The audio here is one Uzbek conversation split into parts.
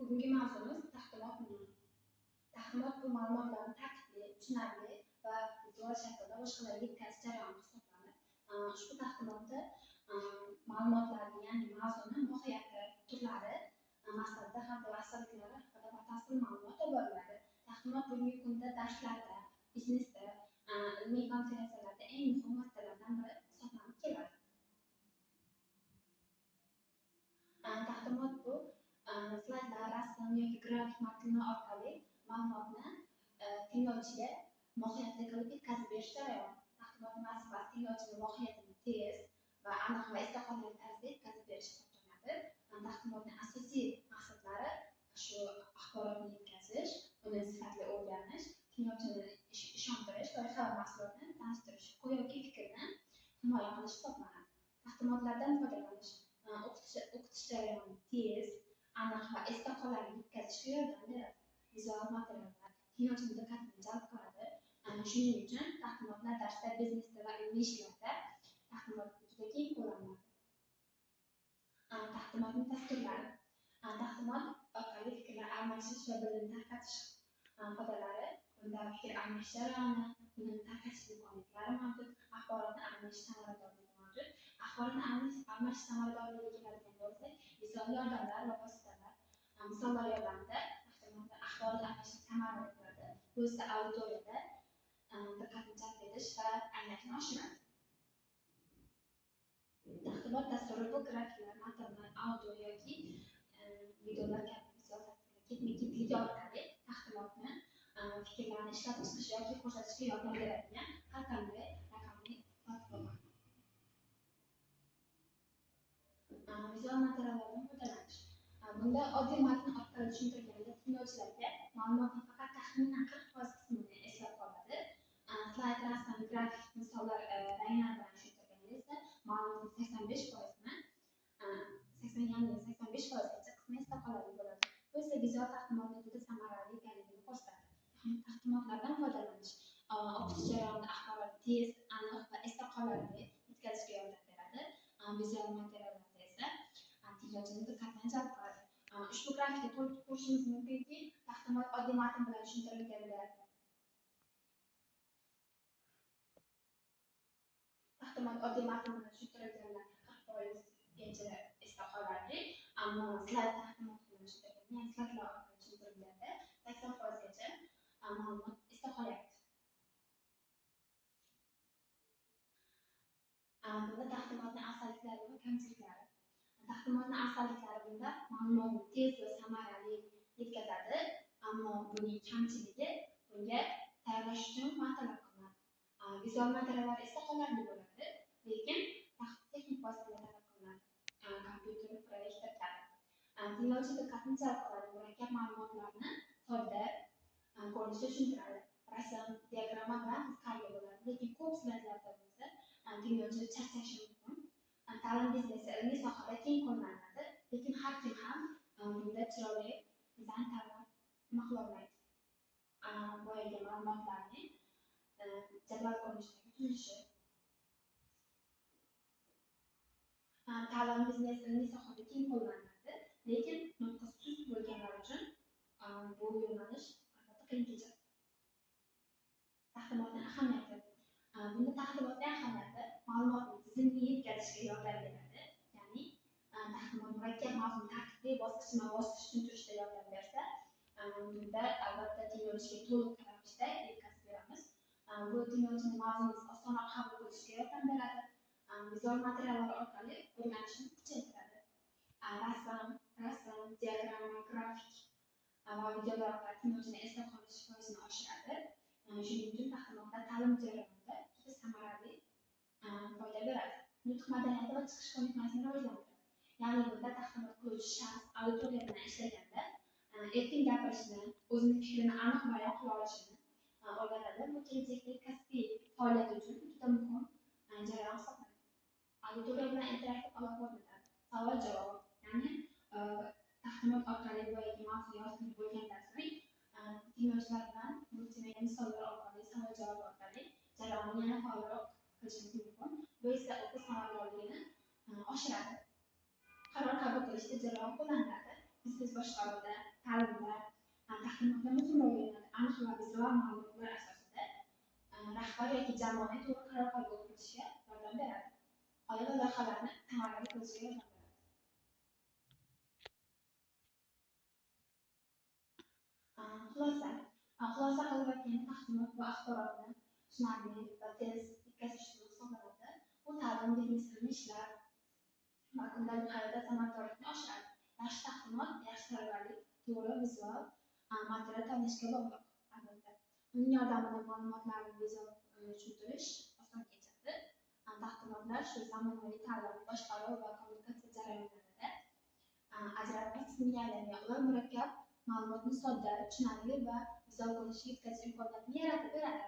Bugungi mavzumiz taqdimot. Taqdimot bu ma'lumotlarni tartibli, tushunarli va vizual shaklda boshqalarga yetkazish jarayoni hisoblanadi. Ushbu taqdimotda ma'lumotlarni, ya'ni mavzuni mohiyati, turlari, maqsadi hamda afzalliklari haqida batafsil ma'lumot olib boriladi. Taqdimot bugungi kunda darslarda, biznesda, ilmiy konferensiyalarda eng muhim vositalardan biri hisoblanib keladi. Taqdimot bu slaydlar, rasm yoki grafik matnlar orqali ma'lumotni tinglovchiga mohiyatli qilib yetkazib berish jarayoni. Taqdimotning vazifasi tinglovchiga mohiyatini tez va aniq va esda qolarli tarzda yetkazib berish hisoblanadi. Taqdimotning asosiy maqsadlari shu axborotni yetkazish, uni sifatli o'rganish, tinglovchini ishontirish, loyiha va mahsulotni tanishtirish yoki fikrni himoya qilish hisoblanadi. Taqdimotlardan foydalanish o'qitish jarayoni tez, aniq va esda qolarli yetkazishga yordam beradi. Vizual materiallar tinglovchining diqqatini jalb qiladi. Shuning uchun taqdimotlar darsda, biznesda va ilmiy ishlarda taqdimot juda keng qo'llaniladi. Taqdimotning dasturlari. Taqdimot orqali fikrlar almashish va bilimni tarqatish qoidalari. Bunda fikr almashish jarayoni, bilimni tarqatish imkoniyatlari mavjud, axborotni almashish samaradorligi mavjud. Axborotni almashish samaradorligiga keladigan bo'lsak, vizual yordamlar va vositalar. Misollar yordamida taqdimotda axborot almashish samarali bo'ladi. Bu esa auditoriyada diqqatni jalb etish va anglashni oshiradi. Taqdimot dasturi bu grafiklar, matnlar, audio yoki videolar kabi vizual ketma-ketligi orqali taqdimotni fikrlarni ishlab chiqish yoki ko'rsatishga yordam beradigan har qanday raqamli platforma. Vizual materiallardan foydalanish. Bunda oddiy matn orqali tushuntirilganda tinglovchilarga ma'lumotning faqat taxminan 40% qismini eslab qoladi. Slayd, rasm, grafik, misollar, ranglar bilan tushuntirganda esa ma'lumotning 85%ni 85%gacha qismi esda qoladigan bo'ladi. Bu esa vizual taqdimotning juda samarali ekanligini ko'rsatadi. Taqdimotlardan foydalanish o'qitish jarayonida axborotni tez, aniq va esda qolarli yetkazishga yordam beradi. Vizual materiallarda esa tinglovchining diqqatini jalb qiladi. Ushbu grafikda to'liq ko'rishingiz mumkinki, taqdimot oddiy matn bilan tushuntirilganda gacha esda qolarli, ammo slayd taqdimot bilan tushuntirilganda, ya'ni slaydlar orqali tushuntirilganda 80%gacha ma'lumot esda qolyapti. Bunda taqdimotning afzalliklari va kamchiliklari. Taqdimotning afzalliklari bunda ma'lumotni tez va samarali yetkazadi, ammo buning kamchiligi bunga tayyorlash uchun vaqt talab qilinadi. Vizual materiallar esda qolarli bo'ladi, lekin texnik vositalar talab qilinadi. Kompyuter, proyektor kabi. Tinglovchi diqqatni jalb qiladi, murakkab ma'lumotlarni sodda ko'rinishda tushuntiradi. Rasm, diagramma bilan qiziqarli bo'ladi, lekin ko'p slaydlarda bo'lsa tinglovchi charchashi mumkin. Ta'lim biznesi ilmiy sohada keng qo'llaniladi, lekin har kim ham bunda chiroyli dizayn tanlab nima qilolmaydi. Boyagi ma'lumotlarni jadval ko'rinishida tuzilishi. Ta'lim biznesi ilmiy sohada keng qo'llaniladi, lekin nutqi sust bo'lganlar uchun bu yo'nalish albatta qiyin kechadi. Taqdimotning ahamiyati. Bunda taqdimotning ahamiyati ma'lumotni tizimli yetkazishga yordam beradi. Ya'ni taqdimot murakkab mavzuni tartibli bosqichma-bosqich tushuntirishda yordam bersa, bunda albatta tinglovchiga to'liq ravishda yetkazib beramiz. Bu tinglovchining mavzuni osonroq qabul qilishiga yordam beradi. Vizual materiallar orqali o'rganishni kuchaytiradi. Rasm, diagramma, grafik va videolar orqali tinglovchining esda qolish foizini oshiradi. Shuning uchun taqdimotlar ta'lim jarayonida juda samarali foyda beradi. Nutq madaniyati va chiqish ko'nikmasini rivojlantiradi. Ya'ni bunda taqdimot qiluvchi shaxs auditoriya bilan ishlaganda erkin gapirishni, o'zining fikrini aniq bayon qila olishini o'rganadi. Bu kelajakdagi kasbiy faoliyat uchun juda muhim jarayon hisoblanadi. Auditoriya bilan interaktiv aloqa o'rnatadi. Savol-javob, ya'ni taqdimot orqali boyagi mavzu yozilib bo'lgandan so'ng tinglovchilar bilan multimedia misollar orqali, savol-javob orqali jarayonni yana faolroq qilishimiz mumkin. Bu esa o'qish samaradorligini oshiradi. Qaror qabul qilishda jarayon qo'llaniladi. biznes boshqaruvda, ta'limda, taqdimotda muhim rol o'ynaydi. Aniq va vizual ma'lumotlar asosida rahbar yoki jamoa to'g'ri qaror qabul qilishga yordam beradi. G'oya va loyihalarni samarali qilishga yordam beradi. Xulosa qilib aytganda, taqdimot va axborotni tushunarli va tez yetkazish hisoblanadi. Bu ta'lim, biznes, ilmiy ishlar va kundalik hayotda samaradorlikni oshiradi. Yaxshi taqdimot, yaxshi tayyorgarlik, to'g'ri vizual material tanlashga bog'liq. Albatta, uning yordamida ma'lumotlarni vizual tushuntirish oson kechadi. Taqdimotlar shu zamonaviy ta'lim, boshqaruv va kommunikatsiya jarayonlarida ajralmas qismga aylangan. Ular murakkab ma'lumotni sodda, tushunarli va vizual ko'rinishga yetkazish imkoniyatini yaratib beradi.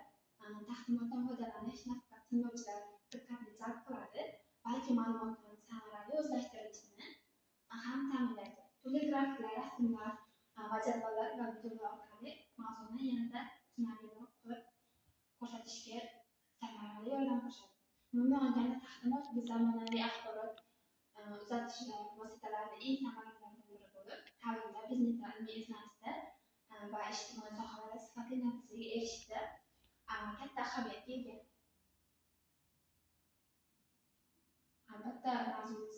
Taqdimotdan foydalanish nafaqat tinglovchilar diqqatini jalb qiladi, balki ma'lumotlarning samarali o'zlashtirilishini ham ta'minlaydi. Turli grafiklar, rasmlar va jadvallar va videolar orqali mavzuni yanada tushunarliroq qilib ko'rsatishga samarali yordam beradi. Umuman olganda, taqdimot bu zamonaviy axborot uzatish vositalarining eng samaralilardan biri bo'lib, ta'limda, biznesda, ilmiy izlanishda va ijtimoiy sohalarda sifatli natijaga erishishda katta ahamiyatga ega. Albatta, mavzuning